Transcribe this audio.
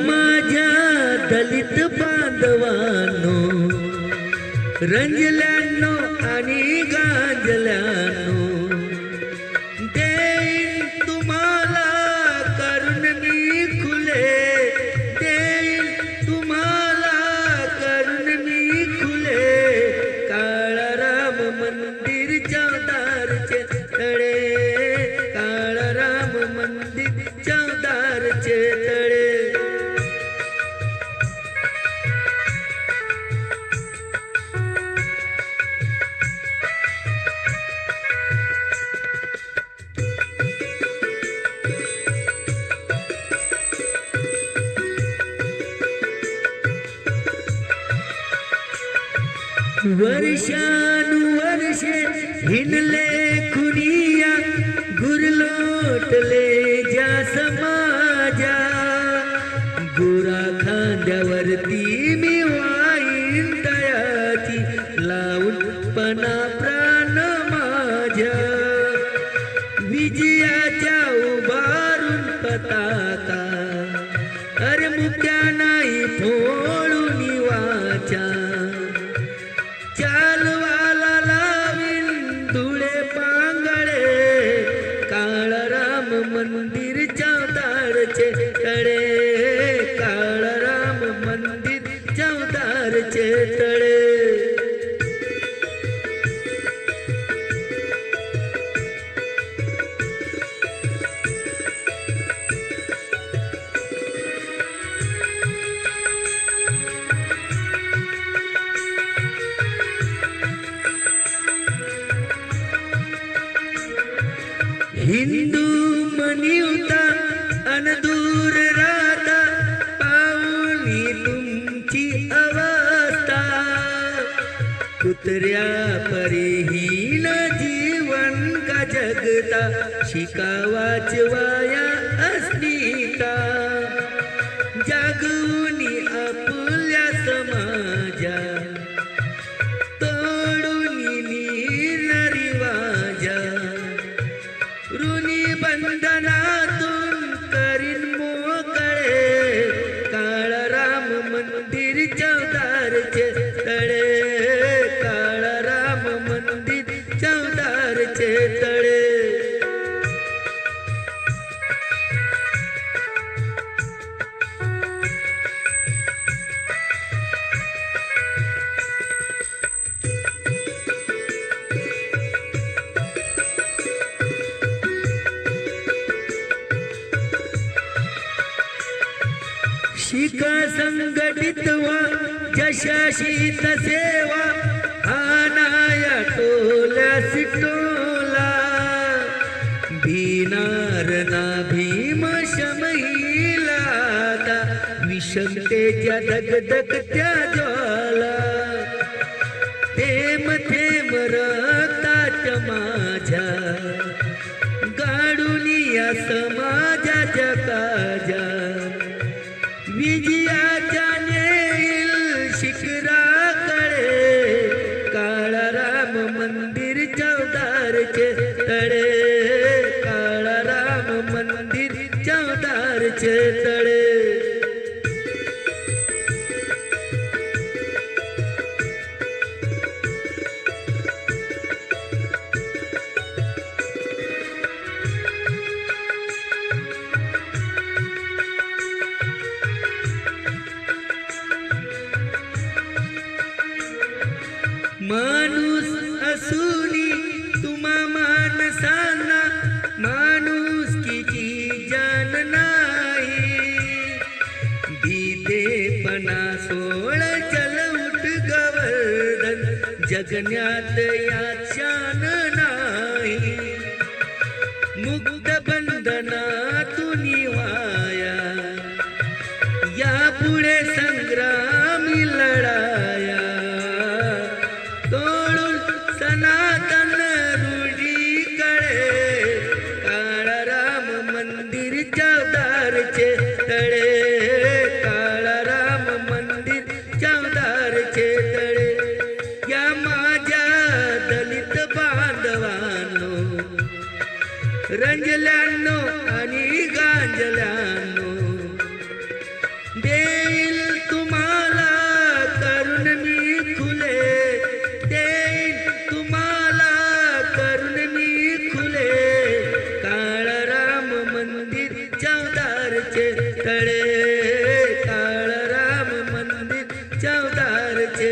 माझ्या दलित बांधवांनो, रंजल्यानो आणि गांजल्यानो, देईन तुम्हाला करून मी खुले, देईन तुम्हाला करून मी खुले, काळाराम मंदिर चौदारचे तळे, काळाराम मंदिर चौदारचे तळे. वर्षानुवर्षे हिंडले खुनिया, गुरलोटले ज्या समाजा, गुरा खांद्यावरती मी वाईन तयाची, लावून पणा प्राण माझ्या, विजयाच्या उभारून पताका, अरे मुक्या नाही फोडून वाचा, चालवाला लावीन धुळे पांगळे, काळाराम मंदिर चौदारचे तळे, काळाराम मंदिर चौदारचे तळे. हिंदू मनिवता अन दूर राहता, पाहुणी तुमची अवस्था, कुत्र्या परिहीन जीवन का जगता, शिका वाचवाया अस्मिता, जागवूनी आपल्या समाजा, तोडूनी नीररिवाजा, ऋणी बंधनातून करीन मोकळे, काळाराम मंदिर चौदारचे तळे, काळाराम मंदिर चौदारचे तळे. शिका संघटित व्हा, जशाशी तसेवा, आनाया टोल्यास टोला, भीनार ना भीम शमईला, आता विषमतेच्या दगदगत्या ज्वाला, थेंब थेंब रक्ताच्या माझ्या, गाडून या समाजाच्या काजा, विजयाच्या नेईल शिखराकडे, काळाराम मंदिर चौदारचे तळे, काळाराम मंदिर चौदारचे तळे. माणूस असुनी तुम्हा माणसांना, माणुसकीची जाण नाही, भीतेपणा सोळ चल उठ गवर्दन, जगण्यात यात शान नाही, मुक्त बंधनातून वाया, यापुढे संग्रामी लढाया, तोडून सनातन रूढीकडे, काळाराम मंदिर चौदारचे तळे, काळाराम मंदिर चौदारचे तळे. या माझ्या दलित बांधवांनो, रंजल्यानो आणि गांजल्यानो, देईल तुम्हाला करून मी खुले, देईल तुम्हाला करून मी खुले, काळाराम मंदिर चौदारचे तळे, काळाराम मंदिर चौदारचे